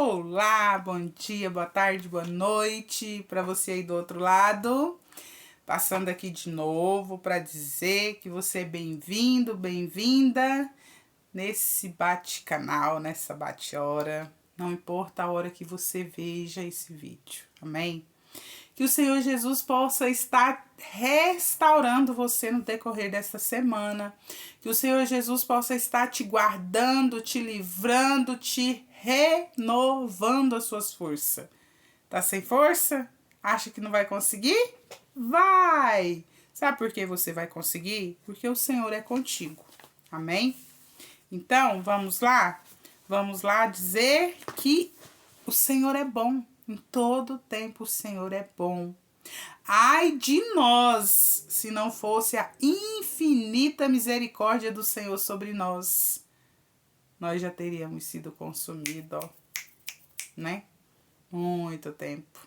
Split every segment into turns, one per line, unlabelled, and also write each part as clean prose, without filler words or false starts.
Olá, bom dia, boa tarde, boa noite para você aí do outro lado. Passando aqui de novo para dizer que você é bem-vindo, bem-vinda nesse bate-canal, nessa bate-hora. Não importa a hora que você veja esse vídeo, amém? Que o Senhor Jesus possa estar restaurando você no decorrer desta semana. Que o Senhor Jesus possa estar te guardando, te livrando, te renovando as suas forças. Tá sem força? Acha que não vai conseguir? Vai! Sabe por que você vai conseguir? Porque o Senhor é contigo. Amém? Então, vamos lá? Vamos lá dizer que o Senhor é bom. Em todo tempo o Senhor é bom. Ai de nós, se não fosse a infinita misericórdia do Senhor sobre nós. Nós já teríamos sido consumidos, ó, né? Muito tempo.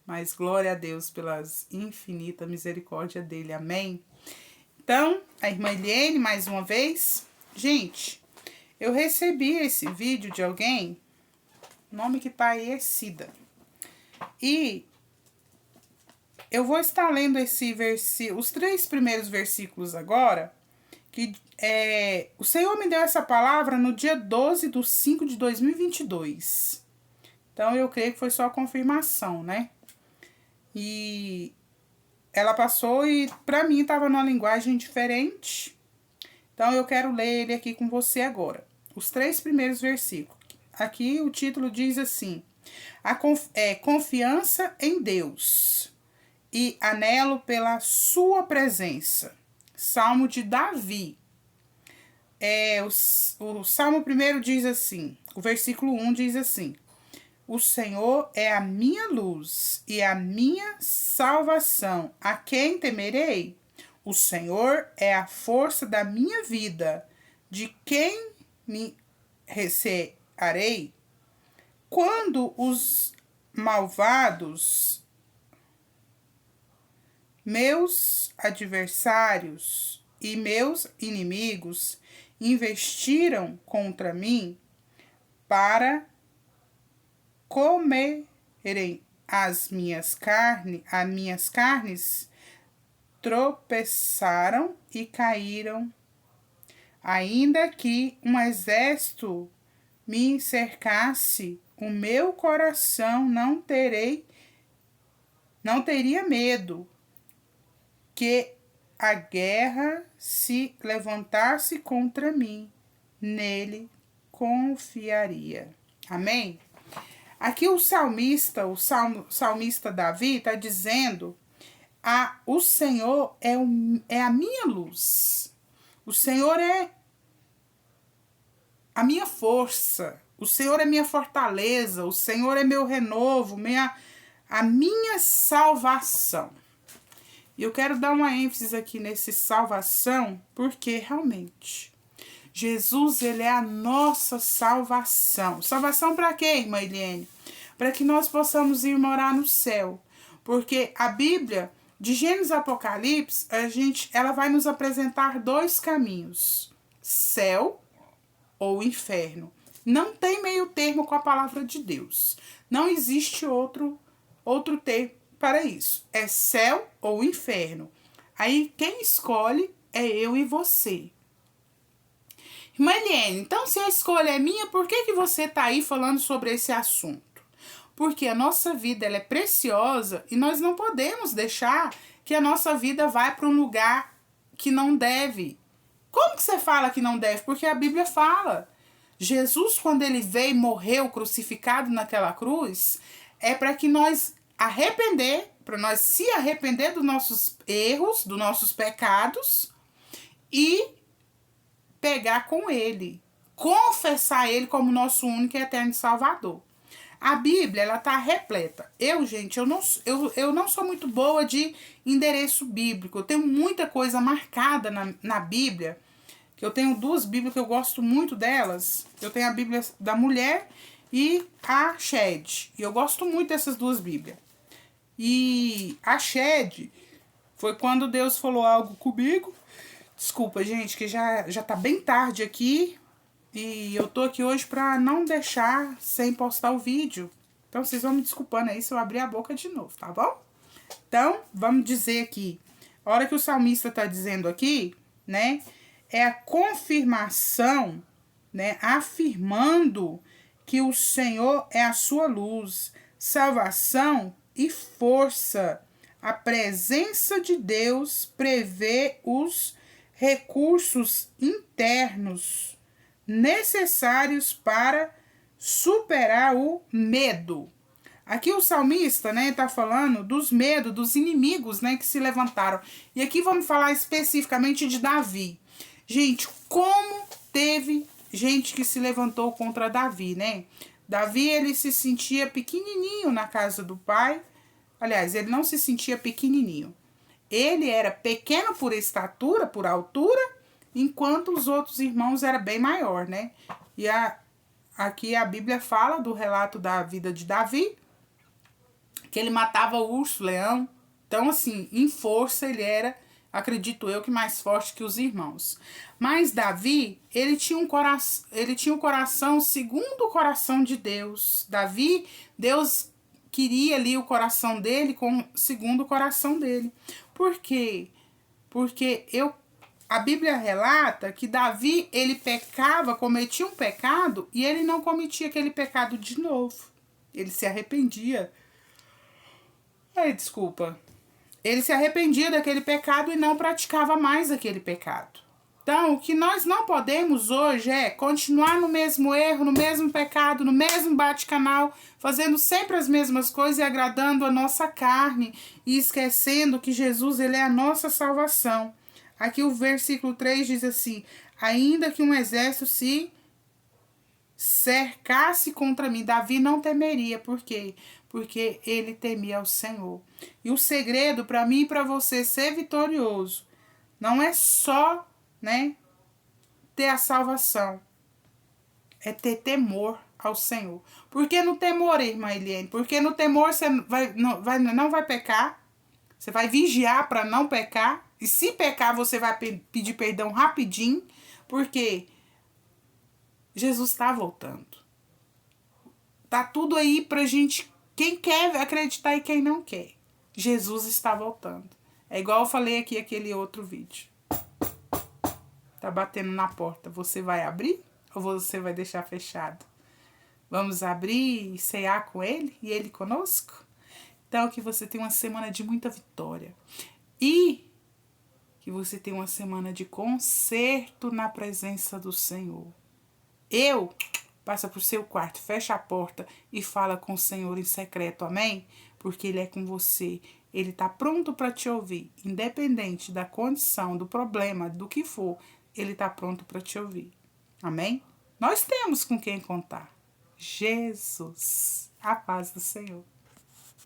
Mas glória a Deus pelas infinita misericórdia dele, amém? Então, a irmã Eliane, mais uma vez. Gente, eu recebi esse vídeo de alguém, o nome que tá aí é Cida. E eu vou estar lendo esse versículo, os 3 primeiros versículos agora, que o Senhor me deu essa palavra no dia 12/5 de 2022. Então, eu creio que foi só a confirmação, né? E ela passou e para mim estava numa linguagem diferente. Então, eu quero ler ele aqui com você agora. Os 3 primeiros versículos. Aqui o título diz assim: confiança em Deus e anelo pela sua presença. Salmo de Davi. O Salmo 1 diz assim, o versículo 1 diz assim: o Senhor é a minha luz e a minha salvação. A quem temerei? O Senhor é a força da minha vida. De quem me recearei? Quando os malvados, meus adversários e meus inimigos investiram contra mim para comerem as minhas carnes, tropeçaram e caíram. Ainda que um exército me cercasse, o meu coração não teria medo. Que a guerra se levantasse contra mim, nele confiaria. Amém? Aqui o salmista Davi está dizendo: o Senhor é a minha luz, o Senhor é a minha força, o Senhor é minha fortaleza, o Senhor é meu renovo, a minha salvação. E eu quero dar uma ênfase aqui nesse salvação, porque realmente Jesus, ele é a nossa salvação. Salvação para quê, irmã Eliane? Para que nós possamos ir morar no céu. Porque a Bíblia, de Gênesis a Apocalipse, ela vai nos apresentar 2 caminhos: céu ou inferno. Não tem meio termo com a palavra de Deus. Não existe outro termo para isso. É céu ou inferno. Aí quem escolhe é eu e você. Irmã Eliane, então se a escolha é minha, por que você está aí falando sobre esse assunto? Porque a nossa vida ela é preciosa e nós não podemos deixar que a nossa vida vá para um lugar que não deve. Como que você fala que não deve? Porque a Bíblia fala. Jesus, quando ele veio e morreu crucificado naquela cruz, é para que nós para nós se arrepender dos nossos erros, dos nossos pecados e pegar com ele, confessar ele como nosso único e eterno Salvador. A Bíblia, ela tá repleta. Eu não sou muito boa de endereço bíblico. Eu tenho muita coisa marcada na Bíblia, que eu tenho 2 Bíblias que eu gosto muito delas. Eu tenho a Bíblia da mulher e a Shed. E eu gosto muito dessas 2 Bíblias. E a Shed foi quando Deus falou algo comigo. Desculpa, gente, que já tá bem tarde aqui. E eu tô aqui hoje para não deixar sem postar o vídeo. Então, vocês vão me desculpando aí se eu abrir a boca de novo, tá bom? Então, vamos dizer aqui. A hora que o salmista tá dizendo aqui, né? É a confirmação, né? Afirmando que o Senhor é a sua luz, salvação e força. A presença de Deus prevê os recursos internos necessários para superar o medo. Aqui o salmista, né, tá falando dos medos, dos inimigos, né, que se levantaram. E aqui vamos falar especificamente de Davi. Gente, como teve gente que se levantou contra Davi, né? Davi, ele se sentia pequenininho na casa do pai. Aliás, ele não se sentia pequenininho. Ele era pequeno por estatura, por altura, enquanto os outros irmãos eram bem maior, né? E aqui a Bíblia fala do relato da vida de Davi, que ele matava o urso, leão. Então, assim, em força ele era, acredito eu, que mais forte que os irmãos. Mas Davi, ele tinha um coração segundo o coração de Deus. Davi, Deus queria ali o coração dele segundo o coração dele. Por quê? Porque a Bíblia relata que Davi, ele pecava, cometia um pecado e ele não cometia aquele pecado de novo. Ele se arrependia. Desculpa. Ele se arrependia daquele pecado e não praticava mais aquele pecado. Então, o que nós não podemos hoje é continuar no mesmo erro, no mesmo pecado, no mesmo bate-canal, fazendo sempre as mesmas coisas e agradando a nossa carne e esquecendo que Jesus, ele é a nossa salvação. Aqui o versículo 3 diz assim: ainda que um exército se cercasse contra mim, Davi não temeria. Por quê? Porque ele temia ao Senhor. E o segredo para mim e para você ser vitorioso não é só, né, ter a salvação, é ter temor ao Senhor. Por que no temor, irmã Eliane? Porque no temor você não vai pecar, você vai vigiar para não pecar, e se pecar você vai pedir perdão rapidinho, porque Jesus está voltando. Tá tudo aí pra gente, quem quer acreditar e quem não quer. Jesus está voltando. É igual eu falei aqui aquele outro vídeo. Tá batendo na porta. Você vai abrir ou você vai deixar fechado? Vamos abrir e cear com ele e ele conosco? Então, que você tenha uma semana de muita vitória. E que você tenha uma semana de conserto na presença do Senhor. Passa pro seu quarto, fecha a porta e fala com o Senhor em secreto, amém? Porque Ele é com você. Ele tá pronto para te ouvir. Independente da condição, do problema, do que for, Ele tá pronto para te ouvir. Amém? Nós temos com quem contar. Jesus, a paz do Senhor.